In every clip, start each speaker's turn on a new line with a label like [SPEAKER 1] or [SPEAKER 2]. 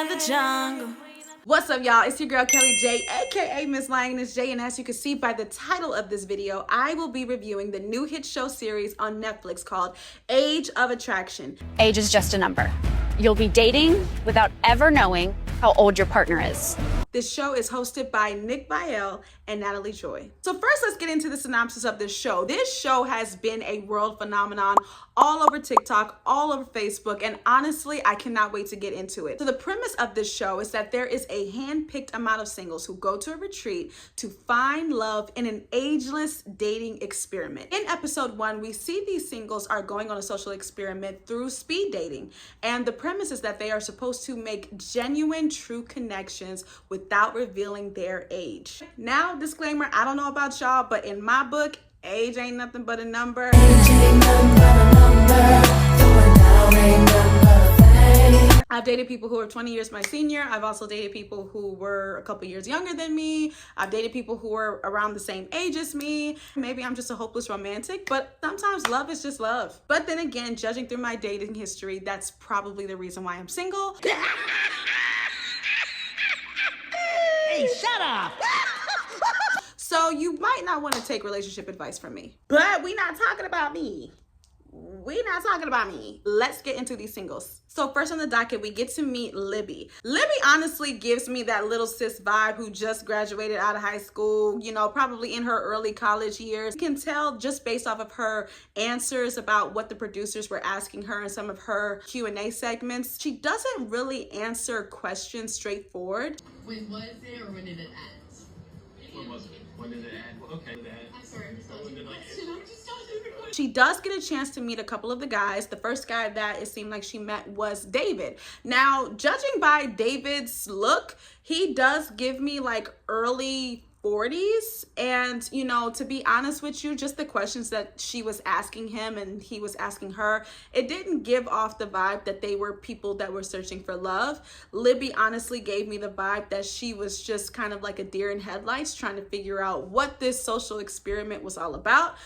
[SPEAKER 1] of the jungle.
[SPEAKER 2] What's up, y'all? It's your girl Kelly J, aka Miss Lioness J, and as you can see by the title of this video, I will be reviewing the new hit show series on Netflix called Age of Attraction.
[SPEAKER 3] Age is just a number. You'll be dating without ever knowing how old your partner is.
[SPEAKER 2] This show is hosted by Nick Viall and Natalie Joy. So first, let's get into the synopsis of this show. This show has been a world phenomenon all over TikTok, all over Facebook, and honestly, I cannot wait to get into it. So the premise of this show is that there is a hand-picked amount of singles who go to a retreat to find love in an ageless dating experiment. In episode 1, we see these singles are going on a social experiment through speed dating. And the premise is that they are supposed to make genuine, true connections without revealing their age. Now, disclaimer, I don't know about y'all, but in my book, age ain't nothing but a number. I've dated people who are 20 years my senior. I've also dated people who were a couple years younger than me. I've dated people who were around the same age as me. Maybe I'm just a hopeless romantic, but sometimes love is just love. But then again, judging through my dating history, that's probably the reason why I'm single.
[SPEAKER 1] Hey, shut up!
[SPEAKER 2] So you might not want to take relationship advice from me, but we're not talking about me. We're not talking about me. Let's get into these singles. So first on the docket, we get to meet Libby. Libby honestly gives me that little sis vibe who just graduated out of high school, you know, probably in her early college years. You can tell just based off of her answers about what the producers were asking her in some of her Q&A segments. She doesn't really answer questions straightforward.
[SPEAKER 4] When was it or when did it end?
[SPEAKER 5] When was it? When did it end? Okay,
[SPEAKER 4] I'm sorry, I'm just asking the question. I'm just asking the question.
[SPEAKER 2] She does get a chance to meet a couple of the guys. The first guy that it seemed like she met was David. Now, judging by David's look, he does give me like early 40s, and you know, to be honest with you, just the questions that she was asking him and he was asking her, it didn't give off the vibe that they were people that were searching for love. Libby honestly gave me the vibe that she was just kind of like a deer in headlights trying to figure out what this social experiment was all about.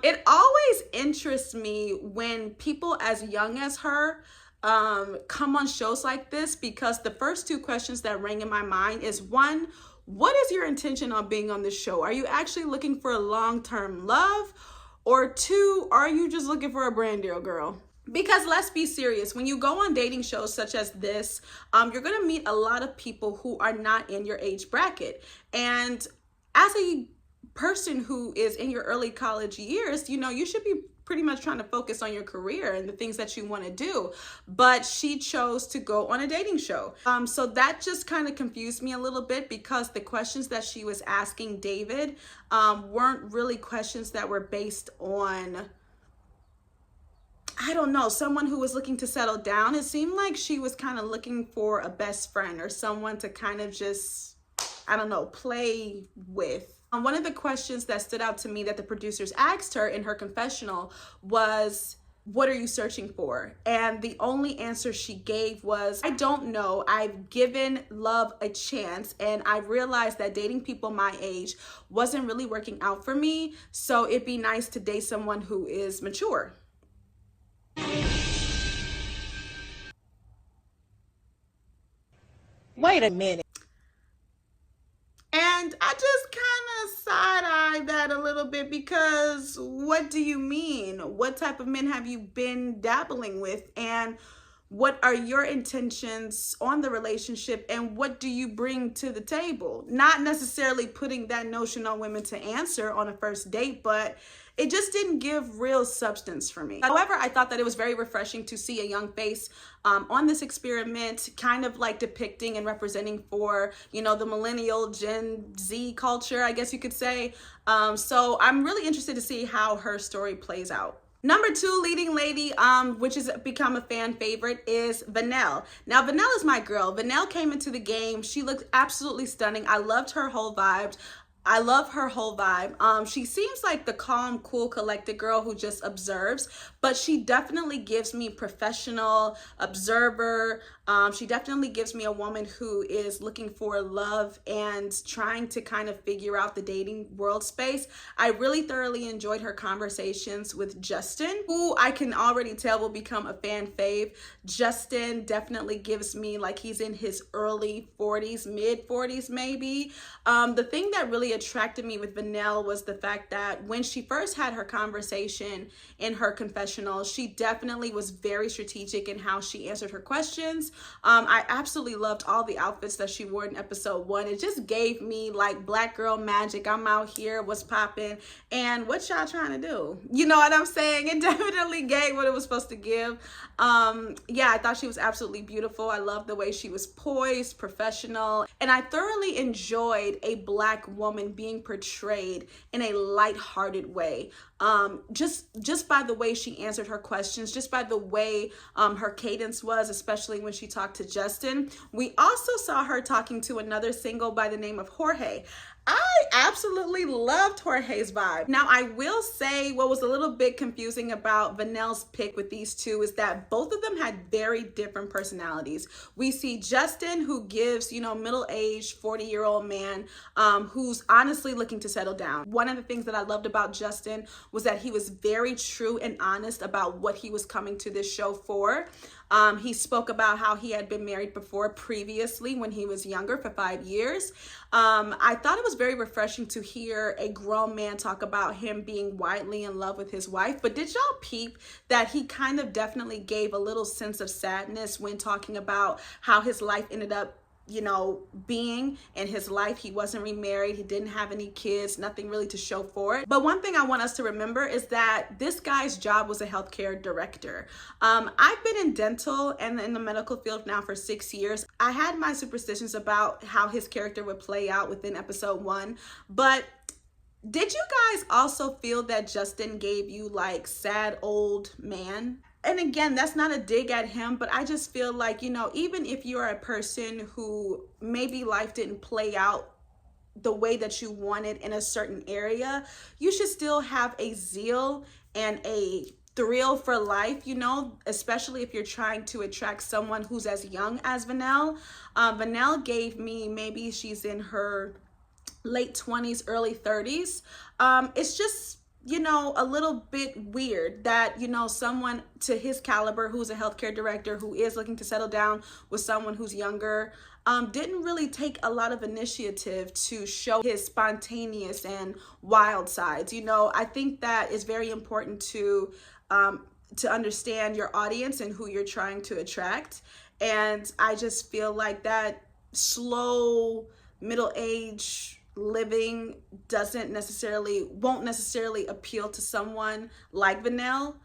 [SPEAKER 2] It always interests me when people as young as her come on shows like this, because the first two questions that rang in my mind is, one, what is your intention on being on this show? Are you actually looking for a long-term love? Or two, are you just looking for a brand deal, girl? Because let's be serious, when you go on dating shows such as this, you're gonna meet a lot of people who are not in your age bracket. And as a person who is in your early college years, you know, you should be pretty much trying to focus on your career and the things that you want to do, but she chose to go on a dating show. So that just kind of confused me a little bit, because the questions that she was asking David weren't really questions that were based on, I don't know, someone who was looking to settle down. It seemed like she was kind of looking for a best friend or someone to kind of just, I don't know, play with. One of the questions that stood out to me that the producers asked her in her confessional was, what are you searching for? And the only answer she gave was, I don't know. I've given love a chance, and I realized that dating people my age wasn't really working out for me. So it'd be nice to date someone who is mature.
[SPEAKER 1] Wait a minute.
[SPEAKER 2] And I just kind of side-eyed that a little bit, because what do you mean? What type of men have you been dabbling with? And what are your intentions on the relationship? And what do you bring to the table? Not necessarily putting that notion on women to answer on a first date, but it just didn't give real substance for me. However, I thought that it was very refreshing to see a young face on this experiment, kind of like depicting and representing for, you know, the millennial Gen Z culture, I guess you could say. So I'm really interested to see how her story plays out. Number 2 leading lady, which has become a fan favorite, is Vanelle. Now, Vanelle is my girl. Vanelle came into the game. She looked absolutely stunning. I loved her whole vibe. I love her whole vibe. She seems like the calm, cool, collected girl who just observes, but she definitely gives me professional observer. She definitely gives me a woman who is looking for love and trying to kind of figure out the dating world space. I really thoroughly enjoyed her conversations with Justin, who I can already tell will become a fan fave. Justin definitely gives me like he's in his early 40s, mid 40s maybe. The thing that really attracted me with Vanelle was the fact that when she first had her conversation in her confessional, she definitely was very strategic in how she answered her questions. I absolutely loved all the outfits that she wore in episode 1. It just gave me like black girl magic. I'm out here, what's popping, and what y'all trying to do? You know what I'm saying? It definitely gave what it was supposed to give. Yeah, I thought she was absolutely beautiful. I loved the way she was poised, professional, and I thoroughly enjoyed a black woman being portrayed in a lighthearted way. Just by the way she answered her questions, just by the way her cadence was, especially when she talked to Justin. We also saw her talking to another single by the name of Jorge. I absolutely loved Jorge's vibe. Now, I will say what was a little bit confusing about Vanelle's pick with these two is that both of them had very different personalities. We see Justin, who gives, middle-aged 40-year-old man who's honestly looking to settle down. One of the things that I loved about Justin was that he was very true and honest about what he was coming to this show for. He spoke about how he had been married before previously when he was younger for 5 years. I thought it was very refreshing to hear a grown man talk about him being wildly in love with his wife. But did y'all peep that he kind of definitely gave a little sense of sadness when talking about how his life ended up being in his life? He wasn't remarried, he didn't have any kids, nothing really to show for it. But one thing I want us to remember is that this guy's job was a healthcare director. I've been in dental and in the medical field now for 6 years. I had my superstitions about how his character would play out within episode 1, but did you guys also feel that Justin gave you like sad old man? And again, that's not a dig at him, but I just feel like, even if you're a person who maybe life didn't play out the way that you wanted in a certain area, you should still have a zeal and a thrill for life, especially if you're trying to attract someone who's as young as Vanelle. Vanelle gave me, maybe she's in her late 20s, early 30s. It's just, a little bit weird that, someone to his caliber who's a healthcare director who is looking to settle down with someone who's younger, didn't really take a lot of initiative to show his spontaneous and wild sides. I think that is very important to understand your audience and who you're trying to attract. And I just feel like that slow middle-age living won't necessarily appeal to someone like Vanelle.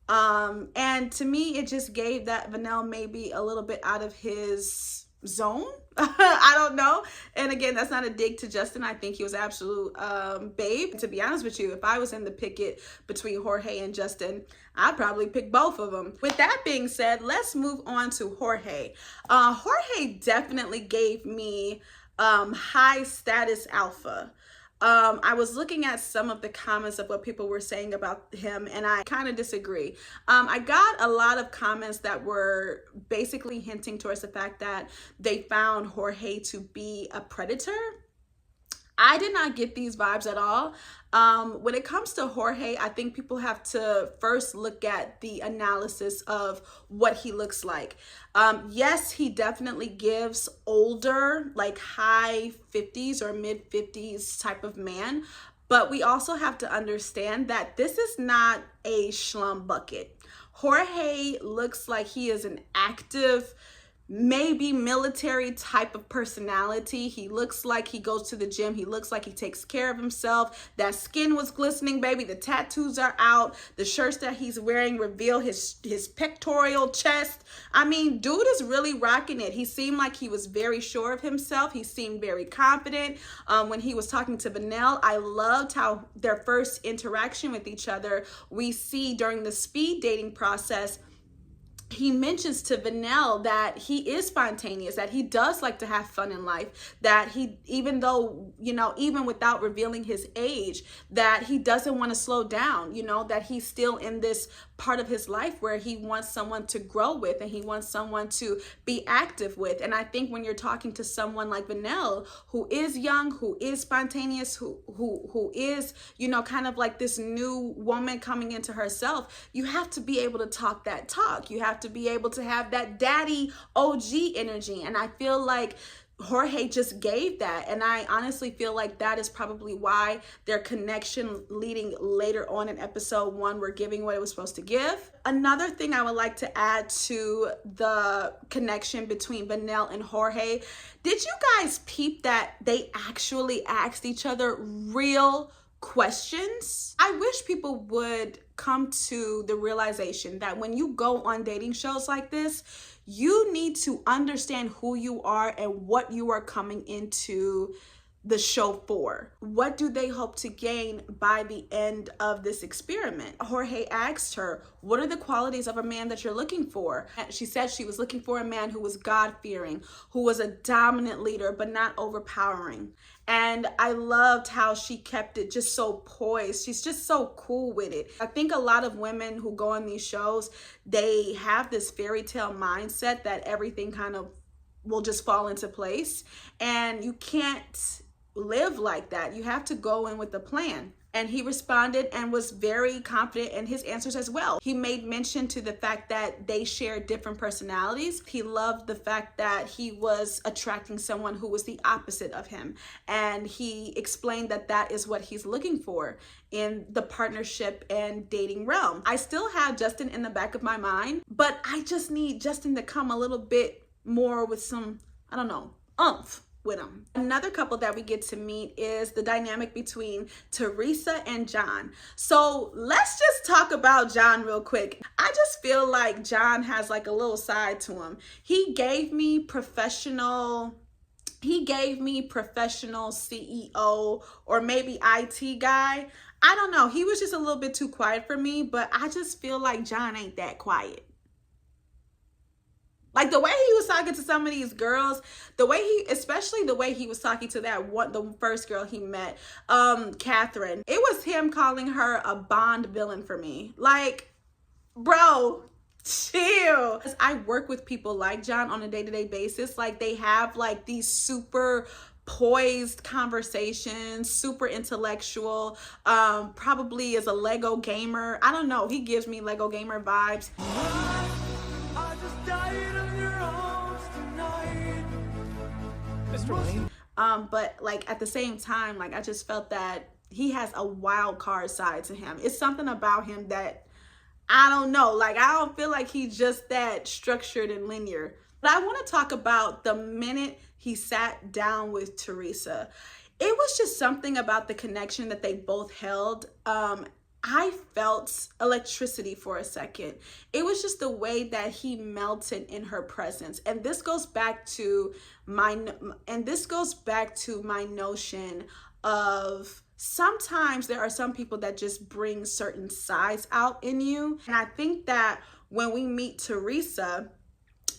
[SPEAKER 2] And to me, it just gave that Vanelle maybe a little bit out of his zone. I don't know. And again, that's not a dig to Justin. I think he was absolute babe. To be honest with you, if I was in the picket between Jorge and Justin, I'd probably pick both of them. With that being said, let's move on to Jorge. Jorge definitely gave me high status alpha. I was looking at some of the comments of what people were saying about him, and I kind of disagree. I got a lot of comments that were basically hinting towards the fact that they found Jorge to be a predator. I did not get these vibes at all. When it comes to Jorge, I think people have to first look at the analysis of what he looks like. Yes, he definitely gives older, like high 50s or mid 50s type of man. But we also have to understand that this is not a schlum bucket. Jorge looks like he is an active, maybe military type of personality. He looks like he goes to the gym. He looks like he takes care of himself. That skin was glistening, baby. The tattoos are out. The shirts that he's wearing reveal his pectoral chest. I mean, dude is really rocking it. He seemed like he was very sure of himself. He seemed very confident. When he was talking to Vanelle, I loved how their first interaction with each other, we see during the speed dating process, he mentions to Vanell that he is spontaneous, that he does like to have fun in life, that he, even though, you know, even without revealing his age, that he doesn't want to slow down, you know, that he's still in this part of his life where he wants someone to grow with and he wants someone to be active with. And I think when you're talking to someone like Vanell, who is young, who is spontaneous, who is, you know, kind of like this new woman coming into herself, you have to be able to talk that talk. You have to be able to have that daddy OG energy. And I feel like Jorge just gave that, and I honestly feel like that is probably why their connection leading later on in episode 1 were giving what it was supposed to give. Another thing I would like to add to the connection between Vanell and Jorge, did you guys peep that they actually asked each other real questions? I wish people would come to the realization that when you go on dating shows like this, you need to understand who you are and what you are coming into the show for. What do they hope to gain by the end of this experiment? Jorge asked her, what are the qualities of a man that you're looking for? She said she was looking for a man who was God-fearing, who was a dominant leader, but not overpowering. And I loved how she kept it just so poised. She's just so cool with it. I think a lot of women who go on these shows, they have this fairy tale mindset that everything kind of will just fall into place. And you can't live like that. You have to go in with a plan. And he responded and was very confident in his answers as well. He made mention to the fact that they shared different personalities. He loved the fact that he was attracting someone who was the opposite of him. And he explained that that is what he's looking for in the partnership and dating realm. I still have Justin in the back of my mind, but I just need Justin to come a little bit more with some, I don't know, oomph with him. Another couple that we get to meet is the dynamic between Teresa and John. So let's just talk about John real quick. I just feel like John has like a little side to him. He gave me professional CEO or maybe IT guy. I don't know. He was just a little bit too quiet for me, but I just feel like John ain't that quiet. Like the way he was talking to some of these girls, especially the way he was talking to the first girl he met, Catherine. It was him calling her a Bond villain for me. Like, bro, chill. I work with people like John on a day-to-day basis. Like they have like these super poised conversations, super intellectual, probably is a Lego gamer. I don't know. He gives me Lego gamer vibes. But like at the same time, like I just felt that he has a wild card side to him. It's something about him that I don't know. Like I don't feel like he's just that structured and linear. But I want to talk about the minute he sat down with Teresa. It was just something about the connection that they both held. I felt electricity for a second. It was just the way that he melted in her presence. And this goes back to my notion of sometimes there are some people that just bring certain sides out in you. And I think that when we meet Teresa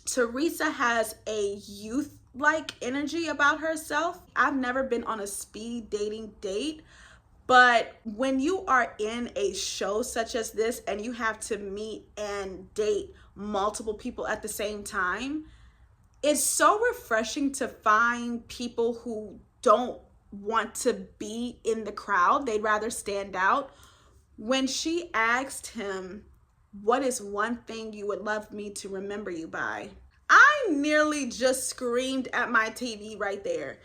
[SPEAKER 2] has a youth-like energy about herself. I've never been on a speed dating date. But when you are in a show such as this and you have to meet and date multiple people at the same time, it's so refreshing to find people who don't want to be in the crowd. They'd rather stand out. When she asked him, what is one thing you would love me to remember you by? I nearly just screamed at my TV right there.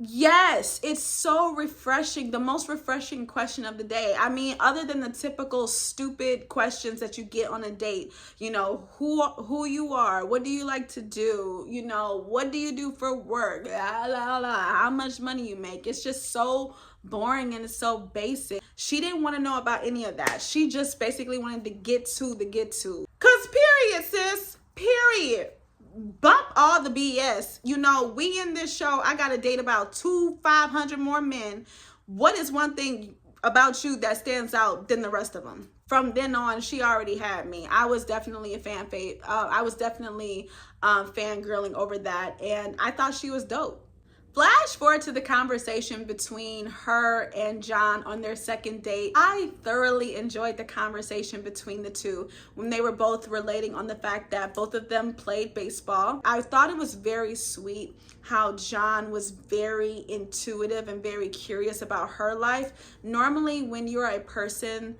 [SPEAKER 2] Yes, it's so refreshing. The most refreshing question of the day. I mean, other than the typical stupid questions that you get on a date, you know, who you are, what do you like to do, you know, what do you do for work, how much money you make. It's just so boring and it's so basic. She didn't want to know about any of that. She just basically wanted to get to. Cause period, sis, period. Bump all the BS. You know, we in this show, I gotta date about 500 more men. What is one thing about you that stands out than the rest of them. From then on, she already had me. I was definitely a I was definitely fangirling over that, and I thought she was dope. Flash forward to the conversation between her and John on their second date. I thoroughly enjoyed the conversation between the two when they were both relating on the fact that both of them played baseball. I thought it was very sweet how John was very intuitive and very curious about her life. Normally when you are a person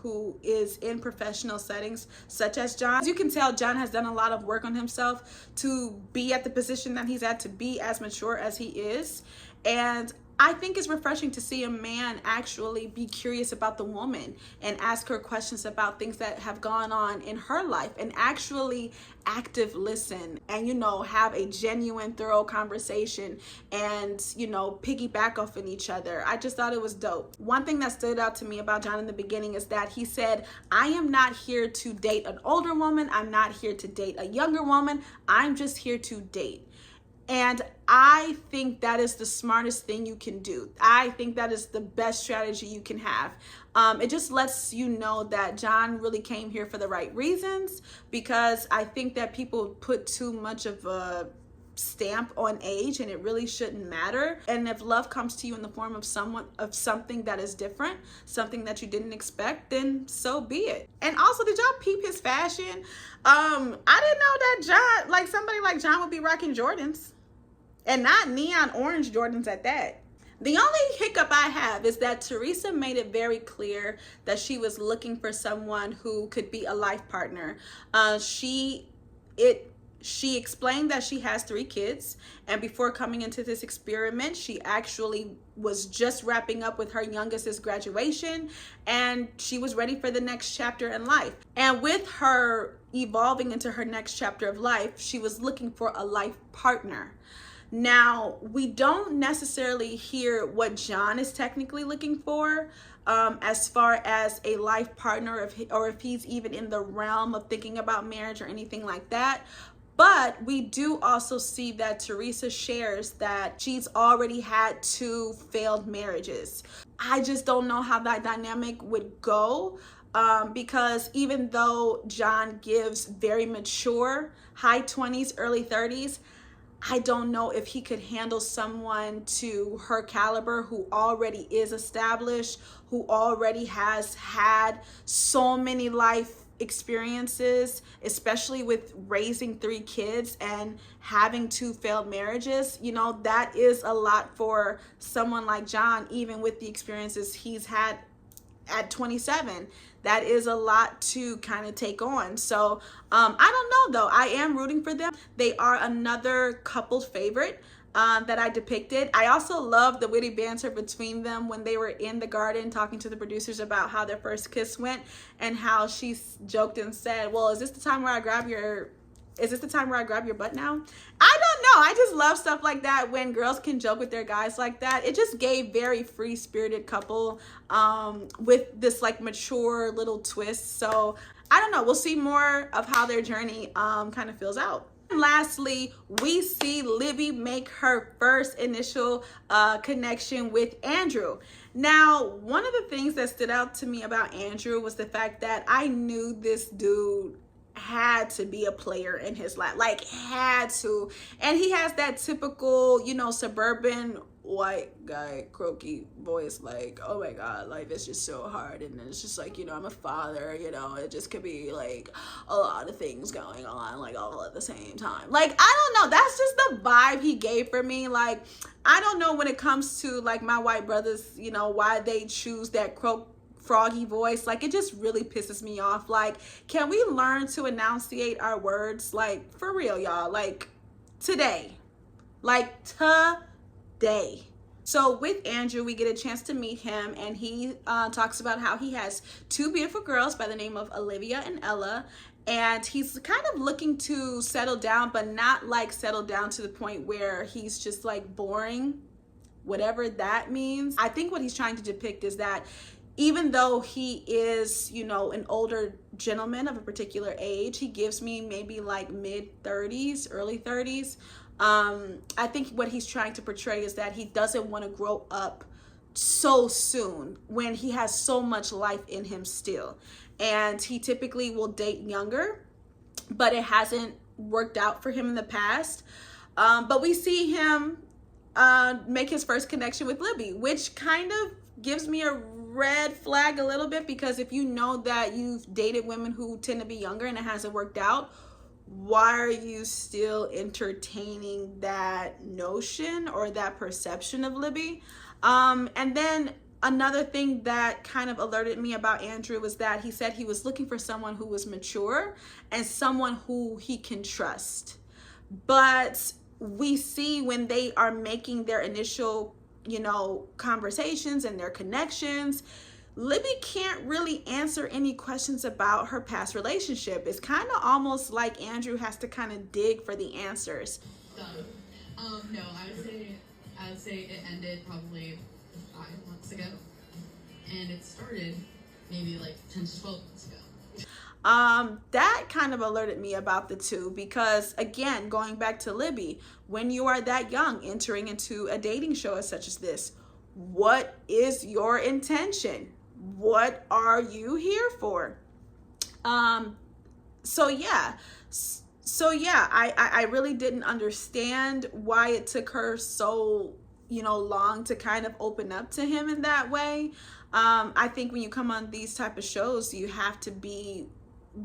[SPEAKER 2] who is in professional settings such as John, as you can tell, John has done a lot of work on himself to be at the position that he's at, to be as mature as he is. And I think it's refreshing to see a man actually be curious about the woman and ask her questions about things that have gone on in her life and actually active listen and, you know, have a genuine, thorough conversation and, you know, piggyback off of each other. I just thought it was dope. One thing that stood out to me about John in the beginning is that he said, I am not here to date an older woman. I'm not here to date a younger woman. I'm just here to date. And I think that is the smartest thing you can do. I think that is the best strategy you can have. It just lets you know that John really came here for the right reasons, because I think that people put too much of a stamp on age, and it really shouldn't matter. And if love comes to you in the form of something that is different, something that you didn't expect, then so be it. And also, did y'all peep his fashion? I didn't know that John, like somebody like John, would be rocking Jordans, and not neon orange Jordans at that. The only hiccup I have is that Teresa made it very clear that she was looking for someone who could be a life partner. She explained that she has 3 kids, and before coming into this experiment, she actually was just wrapping up with her youngest's graduation, and she was ready for the next chapter in life. And with her evolving into her next chapter of life, she was looking for a life partner. Now, we don't necessarily hear what John is technically looking for as far as a life partner, or if he's even in the realm of thinking about marriage or anything like that. But we do also see that Teresa shares that she's already had 2 failed marriages. I just don't know how that dynamic would go, because even though John gives very mature, high 20s, early 30s, I don't know if he could handle someone to her caliber who already is established, who already has had so many life experiences, especially with raising 3 kids and having 2 failed marriages. You know, that is a lot for someone like John, even with the experiences he's had at 27. That is a lot to kind of take on. So I don't know though. I am rooting for them. They are another couple favorite that I depicted. I also love the witty banter between them when they were in the garden talking to the producers about how their first kiss went, and how she joked and said, well, is this the time where I grab your butt now? I don't know. I just love stuff like that when girls can joke with their guys like that. It just gave very free-spirited couple with this like mature little twist. So I don't know. We'll see more of how their journey kind of fills out. And lastly, we see Libby make her first initial connection with Andrew. Now, one of the things that stood out to me about Andrew was the fact that I knew this dude had to be a player in his life, like had to. And he has that typical, you know, suburban white guy croaky voice, like, oh my god, life is just so hard, and it's just like, you know, I'm a father, you know, it just could be like a lot of things going on like all at the same time. Like, I don't know, that's just the vibe he gave for me. Like, I don't know, when it comes to like my white brothers, you know, why they choose that froggy voice. Like, it just really pisses me off. Like, can we learn to enunciate our words? Like, for real, y'all. Like, today. So with Andrew, we get a chance to meet him, and he talks about how he has 2 beautiful girls by the name of Olivia and Ella, and he's kind of looking to settle down, but not like settle down to the point where he's just like boring, whatever that means. I think what he's trying to depict is that even though he is, you know, an older gentleman of a particular age, he gives me maybe like mid-30s, early 30s. I think what he's trying to portray is that he doesn't want to grow up so soon when he has so much life in him still. And he typically will date younger, but it hasn't worked out for him in the past. But we see him make his first connection with Libby, which kind of gives me a red flag a little bit, because if you know that you've dated women who tend to be younger and it hasn't worked out, why are you still entertaining that notion or that perception of Libby? And then another thing that kind of alerted me about Andrew was that he said he was looking for someone who was mature and someone who he can trust. But we see when they are making their initial, conversations and their connections, Libby can't really answer any questions about her past relationship. It's kind of almost like Andrew has to kind of dig for the answers.
[SPEAKER 4] No, I would say it ended probably 5 months ago, and it started maybe like 10 to 12 months ago.
[SPEAKER 2] That kind of alerted me about the two, because again, going back to Libby, when you are that young entering into a dating show such as this, what is your intention? What are you here for? So yeah, I really didn't understand why it took her so long to kind of open up to him in that way. I think when you come on these type of shows, you have to be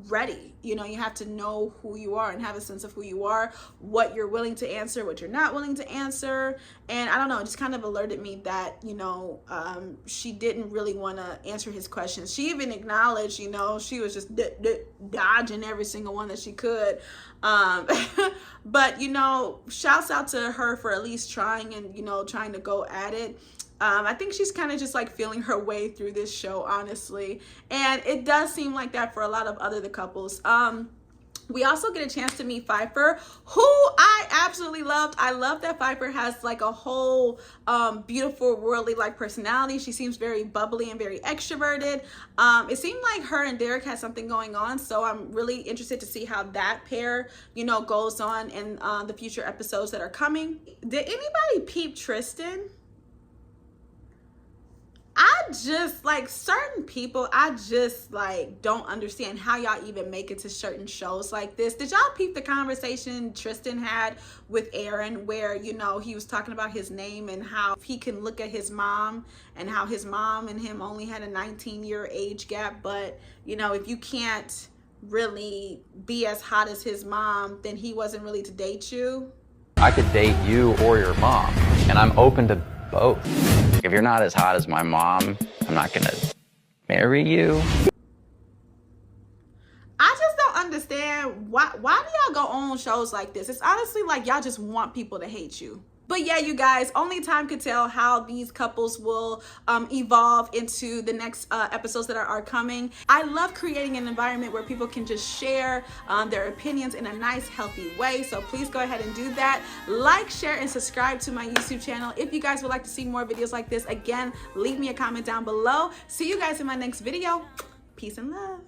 [SPEAKER 2] ready. You have to know who you are and have a sense of who you are, what you're willing to answer, what you're not willing to answer. And I don't know, it just kind of alerted me that she didn't really want to answer his questions. She even acknowledged she was just dodging every single one that she could. But shouts out to her for at least trying and trying to go at it. I think she's kind of just like feeling her way through this show, honestly. And it does seem like that for a lot of the couples. We also get a chance to meet Pfeiffer, who I absolutely loved. I love that Pfeiffer has like a whole beautiful worldly like personality. She seems very bubbly and very extroverted. It seemed like her and Derek had something going on, so I'm really interested to see how that pair goes on in the future episodes that are coming. Did anybody peep Tristan? I just like certain people, I just like don't understand how y'all even make it to certain shows like this. Did y'all peep the conversation Tristan had with Aaron where he was talking about his name and how he can look at his mom and how his mom and him only had a 19-year age gap, but if you can't really be as hot as his mom, then he wasn't really to date you?
[SPEAKER 6] I could date you or your mom, and I'm open to both. If you're not as hot as my mom, I'm not gonna marry you.
[SPEAKER 2] I just don't understand why do y'all go on shows like this? It's honestly like y'all just want people to hate you. But yeah, you guys, only time could tell how these couples will evolve into the next episodes that are coming. I love creating an environment where people can just share their opinions in a nice, healthy way. So please go ahead and do that. Like, share, and subscribe to my YouTube channel. If you guys would like to see more videos like this, again, leave me a comment down below. See you guys in my next video. Peace and love.